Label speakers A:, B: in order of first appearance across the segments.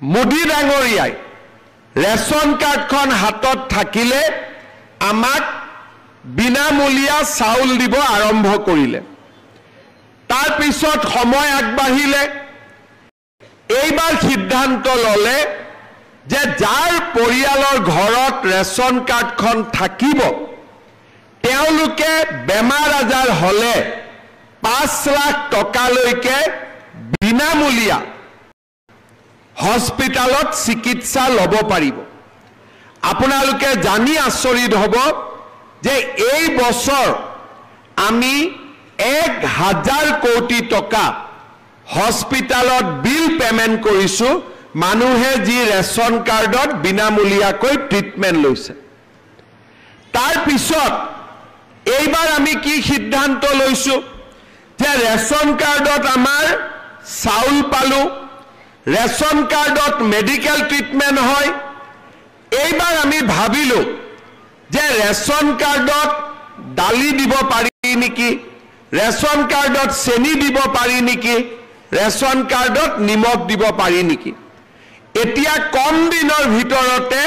A: মোদী ডাঙৰীয়াই ৰেচন কাৰ্ডখন হাতত থাকিলে আমাক বিনামূলীয়া চাউল দিব আৰম্ভ কৰিলে তাৰ পিছত সময় আগবাঢ়িলে এইবাৰ সিদ্ধান্ত ললে যে যাৰ পৰিয়ালৰ ঘৰত ৰেচন কাৰ্ডখন থাকিব তেওঁলোকে বেমাৰ আজাৰ হলে 5 লাখ টকালৈকে বিনামূলীয়া হস্পিটালত চিকিৎসা লব পাৰিব আপোনালোকে জানি আচৰিত হ'ব যে এই বছৰ আমি 1000 কোটি টকা হস্পিটালত বিল পেমেন্ট কৰিছো মানুহে যি ৰেচন কাৰ্ডত বিনামূলীয়াকৈ ট্ৰিটমেন্ট লৈছে তাৰ পিছত এইবাৰ আমি কি সিদ্ধান্ত লৈছো যে ৰেচন কাৰ্ডত আমাৰ চাউল পালো ৰেচন কাৰ্ডত মেডিকেল ট্ৰিটমেন্ট হয় এইবাৰ আমি ভাবিলো যে ৰেচন কাৰ্ডত দালি দিব পাৰি নেকি ৰেচন কাৰ্ডত চেনি দিব পাৰি নেকি ৰেচন কাৰ্ডত নিমখ দিব পাৰি নেকি এতিয়া কম দিনৰ ভিতৰতে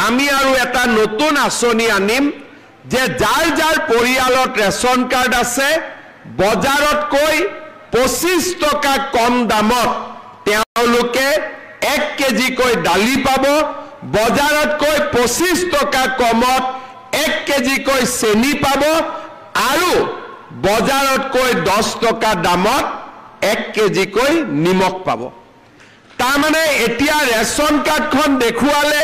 A: আমি আৰু এটা নতুন আঁচনি আনিম যে যাৰ যাৰ পৰিয়ালত ৰেচন কাৰ্ড আছে বজাৰতকৈ 25 টকা কম দামত তেওঁলোকে 1 কেজি কৈ দালি পাব বজাৰতকৈ 25 টকা কমত 1 কেজি কৈ চেনি পাব আৰু বজাৰতকৈ 10 টকা দামত 1 কেজি কৈ নিমখ পাব তাৰ মানে এতিয়া ৰেচন কাৰ্ডখন দেখুৱালে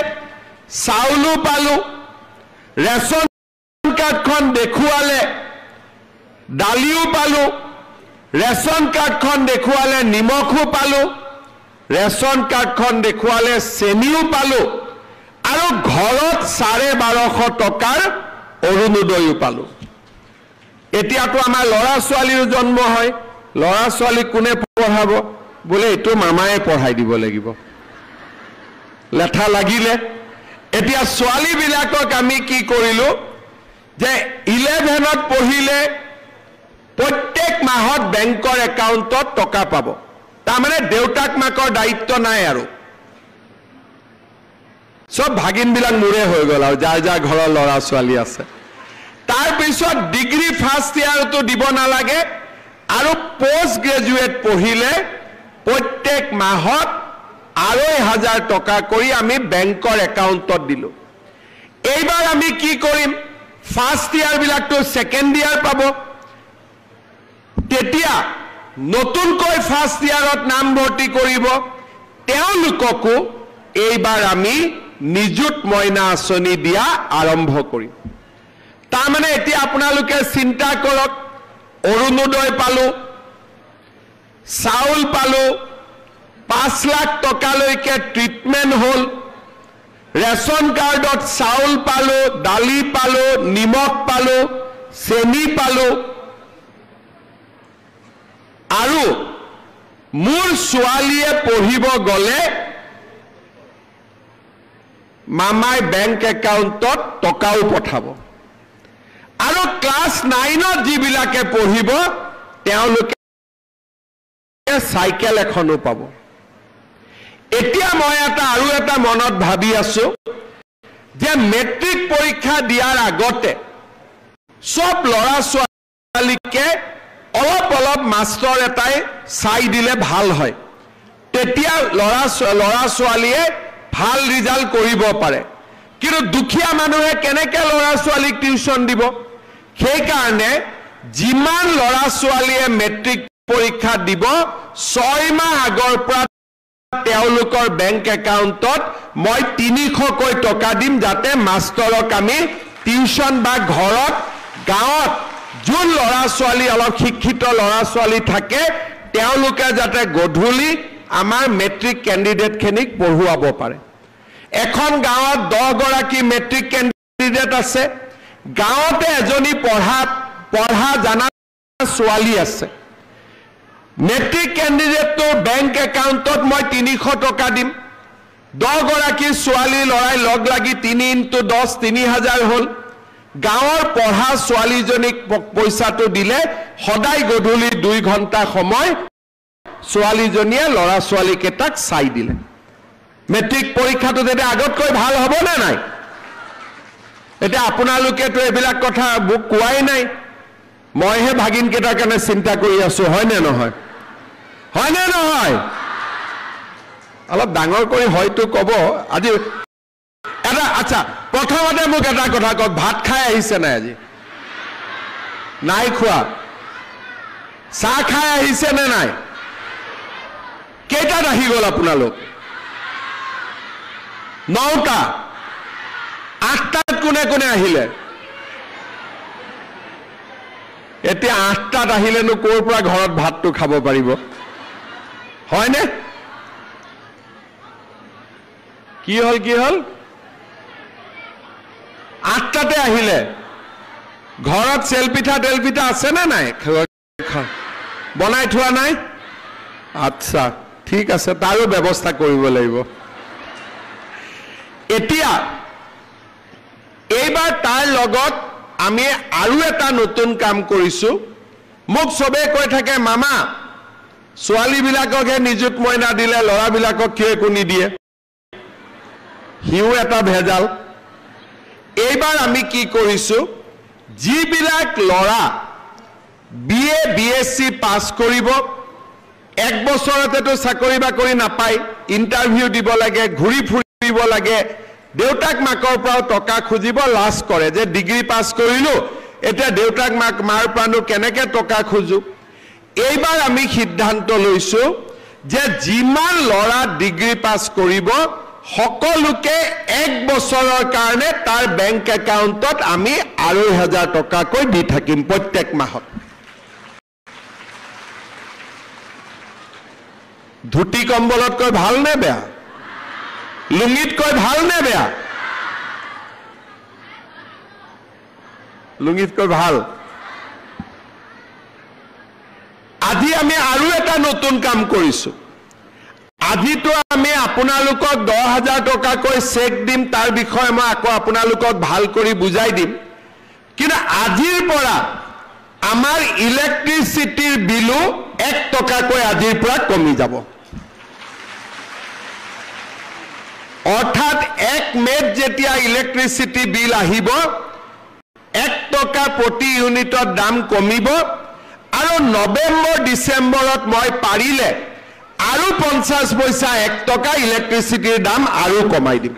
A: চাউলো পালো ৰেচন কাৰ্ডখন দেখুৱালে দালিও পালো ৰেচন কাৰ্ডখন দেখুৱালে নিমখো পালো ৰেচন কাৰ্ডখন দেখুৱালে চেনিও পালো আৰু ঘৰত 1250 টকাৰ অৰুণোদয়ও পালো এতিয়াতো আমাৰ লৰা ছোৱালীৰ জন্ম হয় লৰা ছোৱালী কোনে পঢ়াব বলে এটো মামায়ে পঢ়াই দিব লাগিব লেঠা লাগিলে এতিয়া ছোৱালী বিলাকক আমি কি কৰিলো যে 11ত পঢ়িলে প্ৰত্যেক মাহত বেংকৰ একাউণ্টত টকা পাব তাৰ মানে দেউতাক মাকৰ দায়িত্ব নাই আৰু সব ভাগিন বিলাক মুৰে হৈ গল আৰু যাৰ যাৰ ঘৰৰ লৰা ছোৱালী আছে তাৰ পিছত ডিগ্ৰী ফাৰ্স্ট ইয়াৰটো দিব নালাগে আৰু পোষ্ট গ্ৰেজুৱেট পঢ়িলে প্ৰত্যেক মাহত 2500 টকা কৰি আমি বেংকৰ একাউণ্টত দিলো এইবাৰ আমি কি কৰিম ফাৰ্স্ট ইয়াৰ বিলাকটো সেকেন্ড ইয়াৰ পাব তেতিয়া নতুনকৈ ফাৰ্স্ট ইয়াৰত নাম ভৰ্তি কৰিব তেওঁলোককো এইবাৰ আমি নিযুত মইনা আঁচনি দিয়া আৰম্ভ কৰিম তাৰ মানে এতিয়া আপোনালোকে চিন্তা কৰক অৰুণোদয় পালো চাউল পালো 5 লাখ টকালৈকে ট্ৰিটমেন্ট হল ৰেচন কাৰ্ডত চাউল পালো দালি পালো নিমখ পালো চেনি পালো আৰু মোৰ ছোৱালীয়ে পঢ়িব গলে মামাই বেংক একাউণ্টত টকাও পঠাব আৰু ক্লাস 9ত যিবিলাকে পঢ়িব তেওঁলোকে সাইকেল এখনো পাব এতিয়া মই আৰু এটা মনত ভাবি আছো যে মেট্ৰিক পৰীক্ষা দিয়াৰ আগতে সব লৰা ছোৱালীকে অলপ মাষ্টৰ এটাই চাই দিলে ভাল হয় তেতিয়া লৰা ছোৱালীয়ে ভাল ৰিজাল্ট কৰিব পাৰে কিন্তু দুখীয়া মানুহে কেনেকৈ লৰা ছোৱালীক টিউচন দিব সেই কাৰণে যিমান লৰা ছোৱালীয়ে মেট্ৰিক পৰীক্ষা দিব 6 মাহ আগৰ পৰা তেওঁলোকৰ বেংক একাউণ্টত মই 300 কৈ টকা দিম যাতে মাষ্টৰক আমি টিউচন বা ঘৰত গাঁৱত যোন লৰা ছোৱালী অলপ শিক্ষিত লৰা ছোৱালী থাকে তেওঁলোকে যাতে গধূলি আমাৰ মেট্ৰিক ক্যান্ডিডেট খিনিক পঢ়ুৱাব পাৰে এখন গাঁৱত 10 গৰাকী মেট্ৰিক ক্যান্ডিডেট আছে গাঁৱতে এজনী পঢ়া জানা ছোৱালী আছে মেট্ৰিক ক্যান্ডিডেটৰ বেংক একাউণ্টত মই 300 টকা দিম 10 গৰাকী ছোৱালী লৰাই লগ লাগি 3 × 10 3000 হল গাঁৱৰ পঢ়া ছোৱালীজনীক পইচাটো দিলে সদায় গধূলি 2 ঘণ্টা সময় ছোৱালীজনীয়ে লৰা ছোৱালীকেটাক চাই দিলে মেট্ৰিক পৰীক্ষাটো যেতিয়া আগতকৈ ভাল হ'ব নে নাই এতিয়া আপোনালোকেতো এইবিলাক কথা মোক কোৱাই নাই মইহে ভাগিনকেইটাৰ কাৰণে চিন্তা কৰি আছো হয়নে নহয় অলপ ডাঙৰ কৰি হয়তো ক'ব আজি এটা আচ্ছা প্ৰথমতে মোক এটা কথা কওক ভাত খাই আহিছে নাই আজি নাই খোৱা চাহ খাই আহিছে নে নাই কেইটাত আহি গ'ল আপোনালোক 9টা 8টাত কোনে কোনে আহিলে এতিয়া 8টাত আহিলেনো ক'ৰ পৰা ঘৰত ভাতটো খাব পাৰিব হয়নে কি হল 8টাতে আহিলে ঘৰত চেলপিঠা তেলপিঠা আছে না নাই বনাই থোৱা নাই আচ্ছা ঠিক আছে তাৰো ব্যৱস্থা কৰিব লাগিব এতিয়া এইবাৰ তাৰ লগত আমি আৰু এটা নতুন কাম কৰিছো মোক সবে কৈ থাকে মামা ছোৱালী বিলাককে নিযুত মইনা দিলে লৰা বিলাকক কিয় কোনি দিয়ে হিউ এটা ভেজাল এইবাৰ আমি কি কৰিছো যিবিলাক লৰা বিএ বিএসসি পাস কৰিব এক বছৰতেতো চাকৰি বাকৰি নাপায় ইন্টাৰভিউ দিব লাগে ঘুৰি ফুৰিব লাগে দেউতাক মাকৰ পৰাও টকা খুজিব লাজ কৰে যে ডিগ্ৰী পাস কৰিলো এতিয়া দেউতাক মাৰ পৰানো কেনেকে টকা খুজু এইবাৰ আমি সিদ্ধান্ত লৈছো যে যিমান লৰা ডিগ্ৰী পাস কৰিব সকলোকে এক বছৰৰ কাৰণে তাৰ বেংক একাউণ্টত আমি 2,500 টকাকৈ দি থাকিম প্ৰত্যেক মাহত ধুতি কম্বলতকৈ ভাল নে বেয়া লুঙিতকৈ ভাল নে বেয়া লুঙিতকৈ ভাল আজি আমি আৰু এটা নতুন কাম কৰিছো আজিতো আমি আপোনালোকক 10,000 টকাকৈ চেক দিম তাৰ বিষয়ে মই আকৌ আপোনালোকক ভাল কৰি বুজাই দিম কিন্তু আজিৰ পৰা আমাৰ ইলেক্ট্ৰিচিটিৰ বিলু 1 টকাকৈ আজিৰ পৰা কমি যাব অৰ্থাৎ 1 মেত যেতিয়া ইলেক্ট্ৰিচিটি বিল আহিব 1 টকা প্ৰতি ইউনিটৰ দাম কমিব আৰু নৱেম্বৰ ডিসেম্বৰত মই পাৰিলে আৰু 50 পইচা 1 টকা ইলেক্ট্ৰিচিটিৰ দাম আৰু কমাই দিম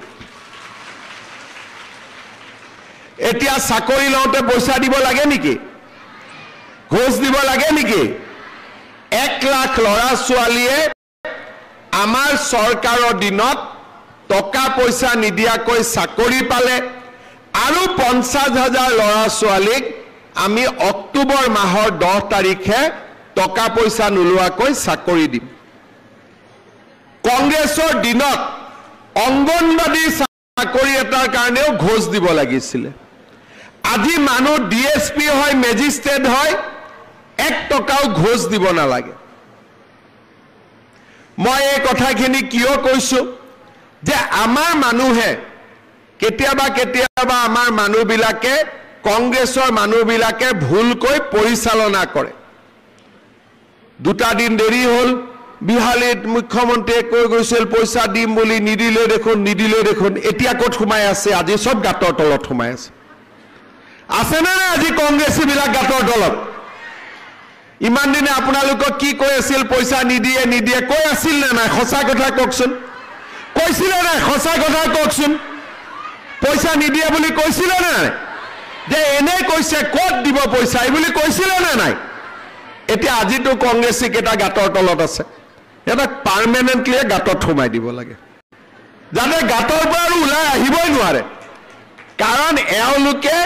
A: এতিয়া চাকৰি লওঁতে পইচা দিব লাগে নেকি ঘোষ দিব লাগে নেকি 1 লাখ লৰা ছোৱালীয়ে আমাৰ চৰকাৰৰ দিনত টকা পইচা নিদিয়াকৈ চাকৰি পালে আৰু 50,000 লৰা ছোৱালীক আমি অক্টোবৰ মাহৰ 10 তাৰিখে টকা পইচা নোলোৱাকৈ চাকৰি দিম কংগ্ৰেছৰ দিনত অংগনবাদী চাকৰি এটাৰ কাৰণেও ঘোষ দিব লাগিছিল আজি মানুহ ডিএসপি হয় মেজিষ্ট্ৰেট হয় 1 টকাও ঘোষ দিব নালাগে মই এই কথাখিনি কিয় কৈছো যে আমাৰ মানুহে কেতিয়াবা আমাৰ মানুহবিলাকে কংগ্ৰেছৰ মানুহবিলাকে ভুলকৈ পৰিচালনা কৰে 2টা দিন দেৰি হল বিহালীত মুখ্যমন্ত্ৰীয়ে কৈ গৈছিল পইচা দিম বুলি নিদিলে দেখোন এতিয়া ক'ত সোমাই আছে আজি সব গাঁতৰ তলত সোমাই আছে না আজি কংগ্ৰেছী বিলাক গাঁতৰ তলত ইমান দিনে আপোনালোকক কি কৈ আছিল পইচা নিদিয়ে কৈ আছিল না নাই সঁচা কথা কওকচোন কৈছিল না সঁচা কথা কওকচোন পইচা নিদিয়ে বুলি কৈছিল না যে এনে কৈছে ক'ত দিব পইচা এই বুলি কৈছিল না নাই এতিয়া আজিতো কংগ্ৰেছী কেটা গাঁতৰ তলত আছে এটা পাৰ্মানেন্টলি গাঁতত সোমাই দিব লাগে যাতে গাঁতৰ পৰা আৰু ওলাই আহিবই নোৱাৰে কাৰণ এওঁলোকে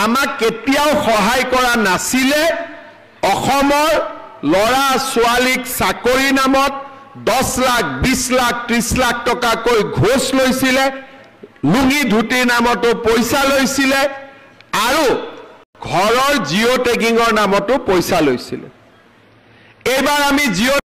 A: আমাক কেতিয়াও সহায় কৰা নাছিলে অসমৰ লৰা ছোৱালীক চাকৰি নামত 10 লাখ 20 লাখ 30 লাখ টকাকৈ ঘোষ লৈছিলে লুঙি ধুতিৰ নামতো পইচা লৈছিলে আৰু ঘৰৰ জিঅ' টেগিঙৰ নামতো পইচা লৈছিলে এইবাৰ আমি জিঅ'